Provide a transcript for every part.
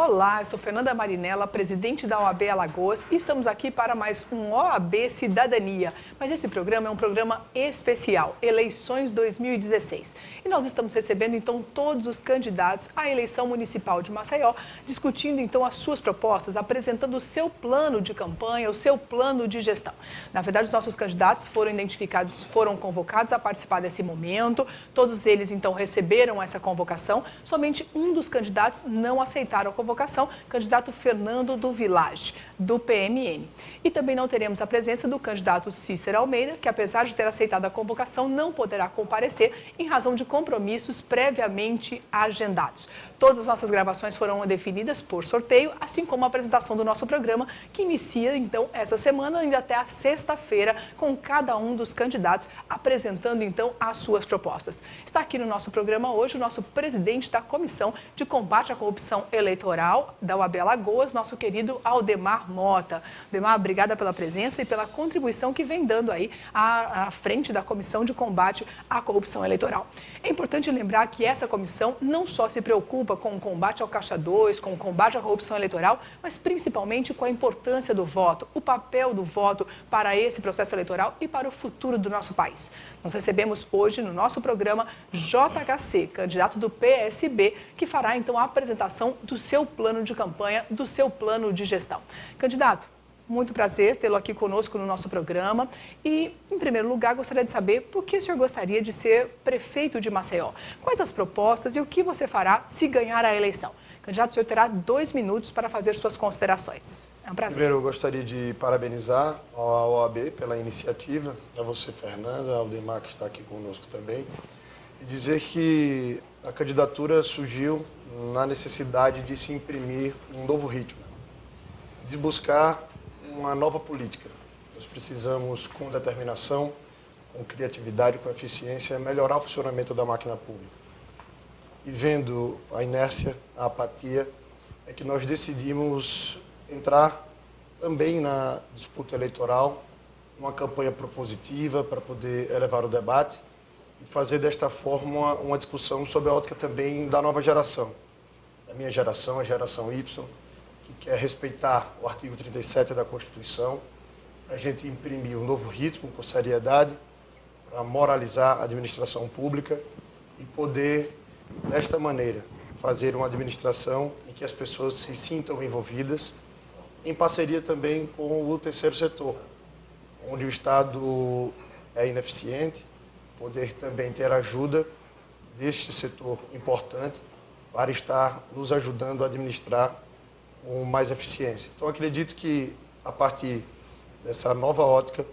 Olá, eu sou Fernanda Marinella, presidente da OAB Alagoas e estamos aqui para mais um OAB Cidadania. Mas esse programa é um programa especial, Eleições 2016. E nós estamos recebendo então todos os candidatos à eleição municipal de Maceió, discutindo então as suas propostas, apresentando o seu plano de campanha, o seu plano de gestão. Na verdade, os nossos candidatos foram identificados, foram convocados a participar desse momento, todos eles então receberam essa convocação, somente um dos candidatos não aceitaram a convocação, candidato Fernando do Village, do PMN. E também não teremos a presença do candidato Cícero Almeida, que apesar de ter aceitado a convocação, não poderá comparecer em razão de compromissos previamente agendados. Todas as nossas gravações foram definidas por sorteio, assim como a apresentação do nosso programa, que inicia então essa semana, ainda até a sexta-feira, com cada um dos candidatos apresentando então as suas propostas. Está aqui no nosso programa hoje o nosso presidente da Comissão de Combate à Corrupção Eleitoral da OAB Alagoas, nosso querido Aldemar Mota. Aldemar, obrigada pela presença e pela contribuição que vem dando aí à frente da Comissão de Combate à Corrupção Eleitoral. É importante lembrar que essa comissão não só se preocupa com o combate ao Caixa 2, com o combate à corrupção eleitoral, mas principalmente com a importância do voto, o papel do voto para esse processo eleitoral e para o futuro do nosso país. Nós recebemos hoje no nosso programa JHC, candidato do PSB, que fará então a apresentação do seu plano de campanha, do seu plano de gestão. Candidato, muito prazer tê-lo aqui conosco no nosso programa e, em primeiro lugar, gostaria de saber por que o senhor gostaria de ser prefeito de Maceió. Quais as propostas e o que você fará se ganhar a eleição? Candidato, o senhor terá 2 minutos para fazer suas considerações. É um prazer. Primeiro, eu gostaria de parabenizar a OAB pela iniciativa, a você, Fernanda, ao Aldemar, que está aqui conosco também, e dizer que a candidatura surgiu na necessidade de se imprimir um novo ritmo, de buscar uma nova política. Nós precisamos, com determinação, com criatividade, com eficiência, melhorar o funcionamento da máquina pública. E vendo a inércia, a apatia, é que nós decidimos entrar também na disputa eleitoral, uma campanha propositiva para poder elevar o debate e fazer desta forma uma discussão sobre a ótica também da nova geração. A minha geração, a geração Y, que quer respeitar o artigo 37 da Constituição, para a gente imprimir um novo ritmo com seriedade, para moralizar a administração pública e poder, desta maneira, fazer uma administração em que as pessoas se sintam envolvidas, em parceria também com o terceiro setor, onde o Estado é ineficiente, poder também ter ajuda deste setor importante para estar nos ajudando a administrar com mais eficiência. Então, acredito que, a partir dessa nova ótica,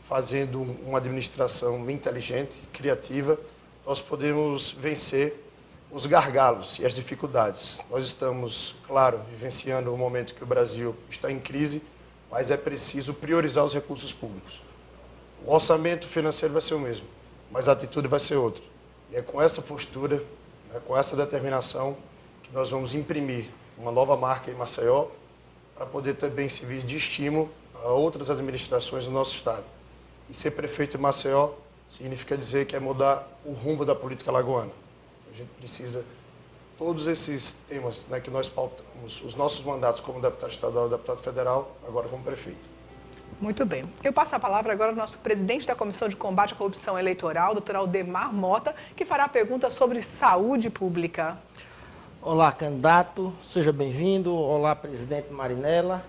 fazendo uma administração inteligente, criativa, nós podemos vencer os gargalos e as dificuldades. Nós estamos, claro, vivenciando um momento que o Brasil está em crise, mas é preciso priorizar os recursos públicos. O orçamento financeiro vai ser o mesmo, mas a atitude vai ser outra. E é com essa postura, com essa determinação, que nós vamos imprimir uma nova marca em Maceió, para poder também servir de estímulo a outras administrações do nosso Estado. E ser prefeito em Maceió significa dizer que é mudar o rumo da política alagoana. A gente precisa, todos esses temas que nós pautamos, os nossos mandatos como deputado estadual e deputado federal, agora como prefeito. Muito bem. Eu passo a palavra agora ao nosso presidente da Comissão de Combate à Corrupção Eleitoral, doutor Aldemar Mota, que fará a pergunta sobre saúde pública. Olá, candidato, seja bem-vindo. Olá, presidente Marinella.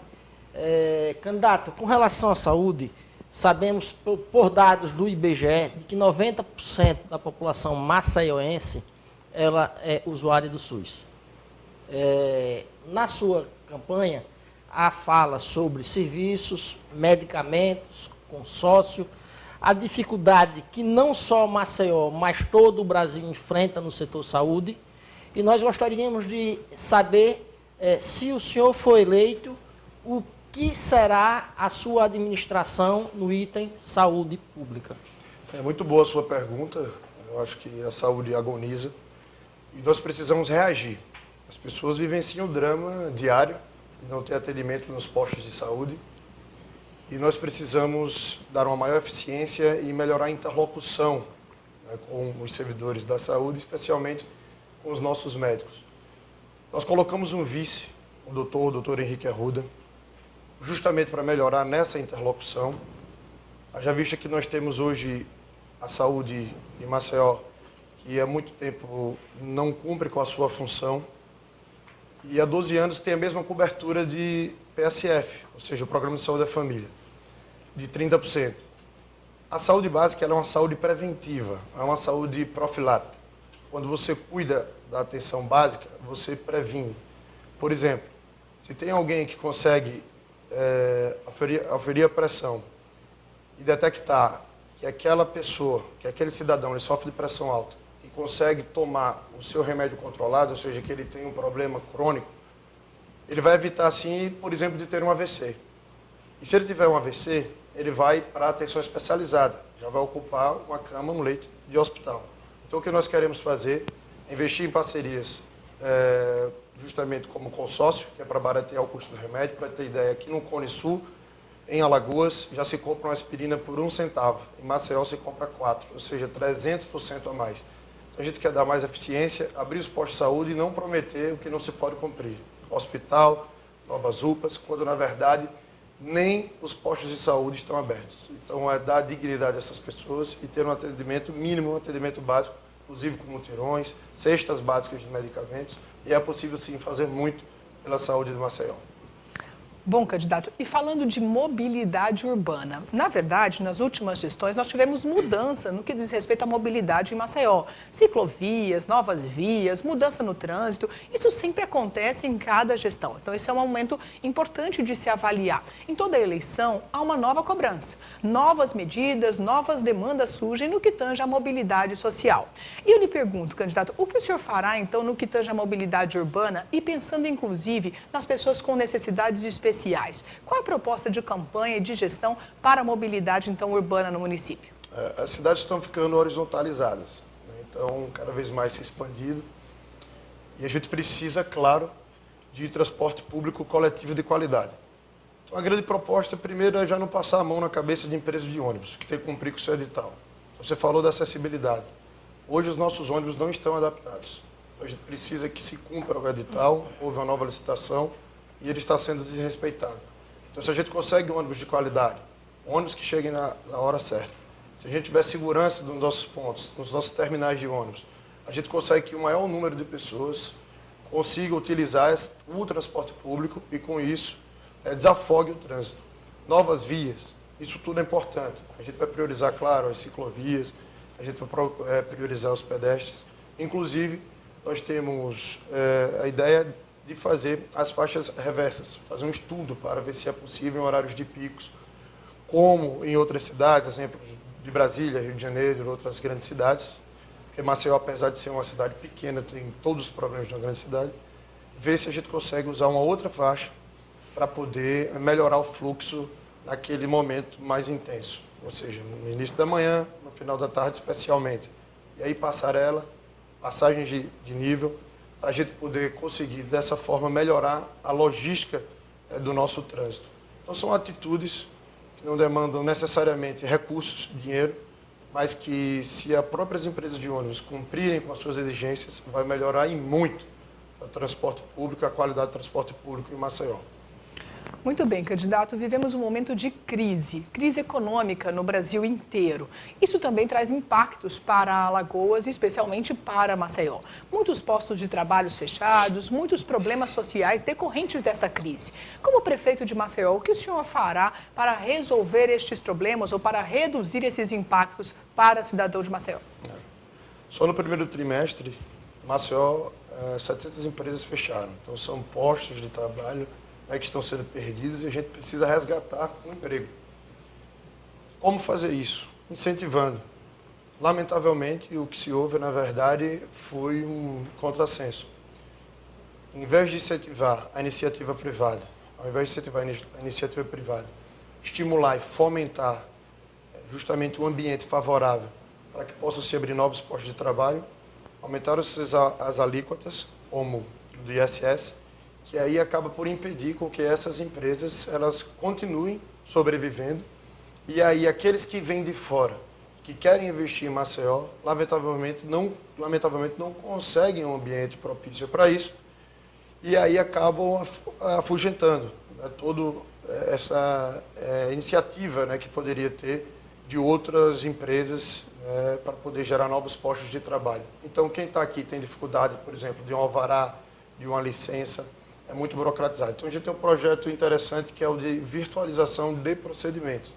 Candidato, com relação à saúde, sabemos por dados do IBGE de que 90% da população maceioense ela é usuária do SUS. Na sua campanha, há fala sobre serviços, medicamentos, consórcio, a dificuldade que não só Maceió, mas todo o Brasil enfrenta no setor saúde. E nós gostaríamos de saber, se o senhor for eleito, o que será a sua administração no item saúde pública. É muito boa a sua pergunta. Eu acho que a saúde agoniza e nós precisamos reagir. As pessoas vivenciam o drama diário de não ter atendimento nos postos de saúde e nós precisamos dar uma maior eficiência e melhorar a interlocução com os servidores da saúde, especialmente com os nossos médicos. Nós colocamos um vice o doutor Henrique Arruda, justamente para melhorar nessa interlocução. Haja vista que nós temos hoje a saúde em Maceió, que há muito tempo não cumpre com a sua função, e há 12 anos tem a mesma cobertura de PSF, ou seja, o Programa de Saúde da Família, de 30%. A saúde básica ela é uma saúde preventiva, é uma saúde profilática. Quando você cuida da atenção básica, você previne. Por exemplo, se tem alguém que consegue aferir a pressão e detectar que aquela pessoa, que aquele cidadão, ele sofre de pressão alta e consegue tomar o seu remédio controlado, ou seja, que ele tem um problema crônico, ele vai evitar, assim, por exemplo, de ter um AVC. E se ele tiver um AVC, ele vai para a atenção especializada, já vai ocupar uma cama no leito de hospital. Então, o que nós queremos fazer é investir em parcerias, justamente como consórcio, que é para baratear o custo do remédio. Para ter ideia, aqui no Cone Sul, em Alagoas, já se compra uma aspirina por 1 centavo. Em Maceió se compra 4, ou seja, 300% a mais. Então, a gente quer dar mais eficiência, abrir os postos de saúde e não prometer o que não se pode cumprir. Hospital, novas UPAs, quando na verdade nem os postos de saúde estão abertos. Então, é dar dignidade a essas pessoas e ter um atendimento mínimo, um atendimento básico, inclusive com mutirões, cestas básicas de medicamentos, e é possível, sim, fazer muito pela saúde de Maceió. Bom, candidato, e falando de mobilidade urbana, na verdade, nas últimas gestões nós tivemos mudança no que diz respeito à mobilidade em Maceió. Ciclovias, novas vias, mudança no trânsito, isso sempre acontece em cada gestão. Então, esse é um momento importante de se avaliar. Em toda eleição, há uma nova cobrança, novas medidas, novas demandas surgem no que tange à mobilidade social. E eu lhe pergunto, candidato, o que o senhor fará, então, no que tange à mobilidade urbana e pensando, inclusive, nas pessoas com necessidades específicas? Qual é a proposta de campanha e de gestão para a mobilidade, então, urbana no município? As cidades estão ficando horizontalizadas, né? Então, cada vez mais se expandindo. E a gente precisa, claro, de transporte público coletivo de qualidade. Então, a grande proposta, primeiro, é já não passar a mão na cabeça de empresas de ônibus, que tem que cumprir com o seu edital. Você falou da acessibilidade. Hoje, os nossos ônibus não estão adaptados. Então, a gente precisa que se cumpra o edital, houve uma nova licitação, e ele está sendo desrespeitado. Então, se a gente consegue um ônibus de qualidade, um ônibus que chegue na hora certa, se a gente tiver segurança nos nossos pontos, nos nossos terminais de ônibus, a gente consegue que o maior número de pessoas consiga utilizar o transporte público e, com isso, desafogue o trânsito. Novas vias, isso tudo é importante. A gente vai priorizar, claro, as ciclovias, a gente vai priorizar os pedestres. Inclusive, nós temos a ideia de fazer as faixas reversas, fazer um estudo para ver se é possível em horários de picos, como em outras cidades, exemplo de Brasília, Rio de Janeiro, outras grandes cidades, porque Maceió, apesar de ser uma cidade pequena, tem todos os problemas de uma grande cidade, ver se a gente consegue usar uma outra faixa para poder melhorar o fluxo naquele momento mais intenso, ou seja, no início da manhã, no final da tarde especialmente. E aí passarela, passagens de nível, para a gente poder conseguir, dessa forma, melhorar a logística do nosso trânsito. Então, são atitudes que não demandam necessariamente recursos, dinheiro, mas que, se as próprias empresas de ônibus cumprirem com as suas exigências, vai melhorar e muito o transporte público, a qualidade do transporte público em Maceió. Muito bem, candidato, vivemos um momento de crise econômica no Brasil inteiro. Isso também traz impactos para Alagoas, especialmente para Maceió. Muitos postos de trabalho fechados, muitos problemas sociais decorrentes desta crise. Como prefeito de Maceió, o que o senhor fará para resolver estes problemas ou para reduzir esses impactos para o cidadão de Maceió? Só no primeiro trimestre, Maceió, 700 empresas fecharam. Então, são postos de trabalho que estão sendo perdidos e a gente precisa resgatar o emprego. Como fazer isso? Incentivando. Lamentavelmente, o que se houve, na verdade, foi um contrassenso. Em vez de incentivar a iniciativa privada, estimular e fomentar justamente um ambiente favorável para que possam se abrir novos postos de trabalho, aumentaram as alíquotas, como do ISS, que aí acaba por impedir com que essas empresas elas continuem sobrevivendo. E aí aqueles que vêm de fora, que querem investir em Maceió, lamentavelmente não conseguem um ambiente propício para isso. e aí acabam afugentando, né, toda essa iniciativa, né, que poderia ter de outras empresas para poder gerar novos postos de trabalho. Então, quem está aqui tem dificuldade, por exemplo, de um alvará, de uma licença, é muito burocratizado. Então, a gente tem um projeto interessante que é o de virtualização de procedimentos.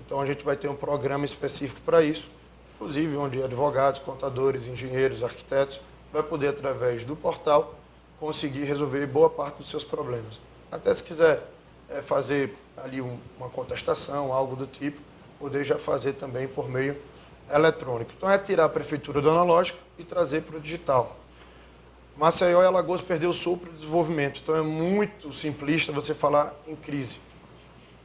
Então, a gente vai ter um programa específico para isso, inclusive onde advogados, contadores, engenheiros, arquitetos vai poder, através do portal, conseguir resolver boa parte dos seus problemas. Até se quiser fazer ali uma contestação, algo do tipo, poder já fazer também por meio eletrônico. Então, é tirar a prefeitura do analógico e trazer para o digital. Maceió e Alagoas perdeu o sopro de desenvolvimento, então é muito simplista você falar em crise.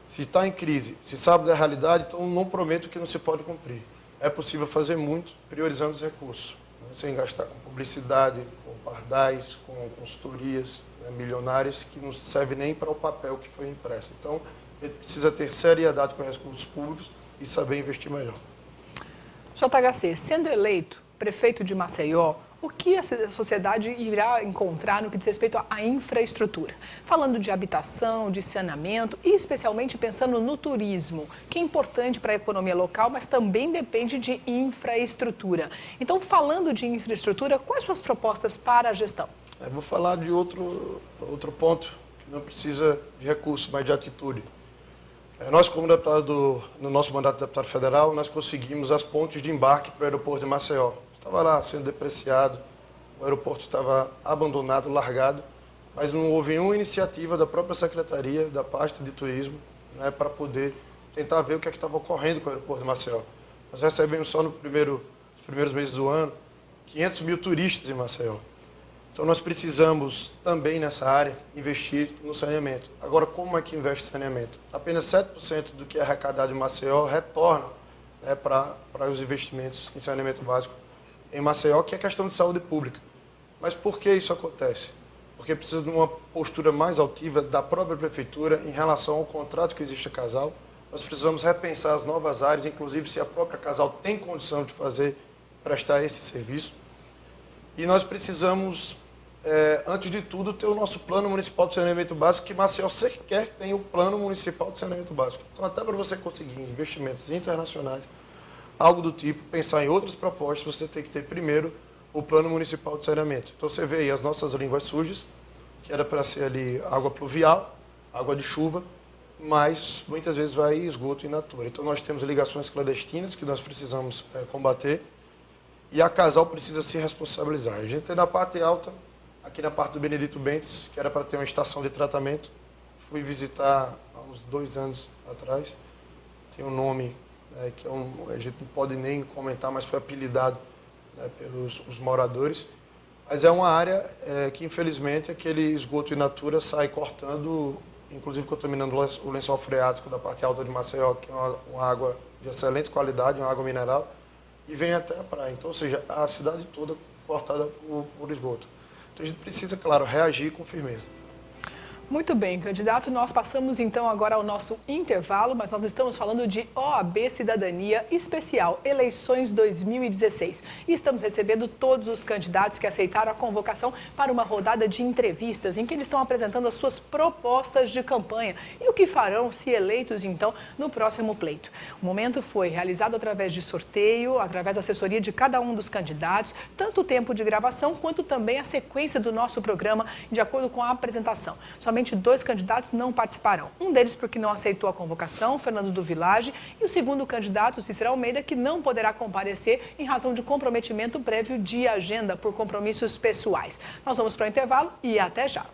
Se está em crise, se sabe da realidade, então não prometo que não se pode cumprir. É possível fazer muito priorizando os recursos, né, sem gastar com publicidade, com pardais, com consultorias, né, milionárias, que não servem nem para o papel que foi impresso. Então, a gente precisa ter seriedade com os recursos públicos e saber investir melhor. JHC, sendo eleito prefeito de Maceió, o que a sociedade irá encontrar no que diz respeito à infraestrutura? Falando de habitação, de saneamento e especialmente pensando no turismo, que é importante para a economia local, mas também depende de infraestrutura. Então, falando de infraestrutura, quais suas propostas para a gestão? Eu vou falar de outro ponto, que não precisa de recursos, mas de atitude. Nós, como deputado, no nosso mandato de deputado federal, nós conseguimos as pontes de embarque para o aeroporto de Maceió. Estava lá sendo depreciado, o aeroporto estava abandonado, largado, mas não houve nenhuma iniciativa da própria Secretaria, da pasta de turismo, né, para poder tentar ver o que estava ocorrendo com o aeroporto de Maceió. Nós recebemos só nos primeiros meses do ano 500 mil turistas em Maceió. Então nós precisamos também nessa área investir no saneamento. Agora, como é que investe em saneamento? Apenas 7% do que é arrecadado em Maceió retorna, né, para os investimentos em saneamento básico em Maceió, que é questão de saúde pública. Mas por que isso acontece? Porque precisa de uma postura mais altiva da própria prefeitura em relação ao contrato que existe a Casal. Nós precisamos repensar as novas áreas, inclusive se a própria Casal tem condição de prestar esse serviço. E nós precisamos, antes de tudo, ter o nosso plano municipal de saneamento básico, que Maceió sequer tem o plano municipal de saneamento básico. Então, até para você conseguir investimentos internacionais, algo do tipo, pensar em outras propostas, você tem que ter primeiro o plano municipal de saneamento. Então você vê aí as nossas línguas sujas, que era para ser ali água pluvial, água de chuva, mas muitas vezes vai esgoto in natura. Então nós temos ligações clandestinas que nós precisamos combater e a Casal precisa se responsabilizar. A gente tem na parte alta, aqui na parte do Benedito Bentes, que era para ter uma estação de tratamento. Fui visitar há uns 2 anos atrás, tem um nome que a gente não pode nem comentar, mas foi apelidado, né, pelos os moradores. Mas é uma área que, infelizmente, aquele esgoto in natura sai cortando, inclusive contaminando o lençol freático da parte alta de Maceió, que é uma água de excelente qualidade, uma água mineral, e vem até a praia. Então, ou seja, a cidade toda cortada por esgoto. Então, a gente precisa, claro, reagir com firmeza. Muito bem, candidato, nós passamos então agora ao nosso intervalo, mas nós estamos falando de OAB Cidadania Especial, eleições 2016. E estamos recebendo todos os candidatos que aceitaram a convocação para uma rodada de entrevistas em que eles estão apresentando as suas propostas de campanha e o que farão se eleitos então no próximo pleito. O momento foi realizado através de sorteio, através da assessoria de cada um dos candidatos, tanto o tempo de gravação quanto também a sequência do nosso programa de acordo com a apresentação. Somente 2 candidatos não participarão. Um deles porque não aceitou a convocação, Fernando do Village, e o segundo candidato, Cícero Almeida, que não poderá comparecer em razão de comprometimento prévio de agenda por compromissos pessoais. Nós vamos para o intervalo e até já.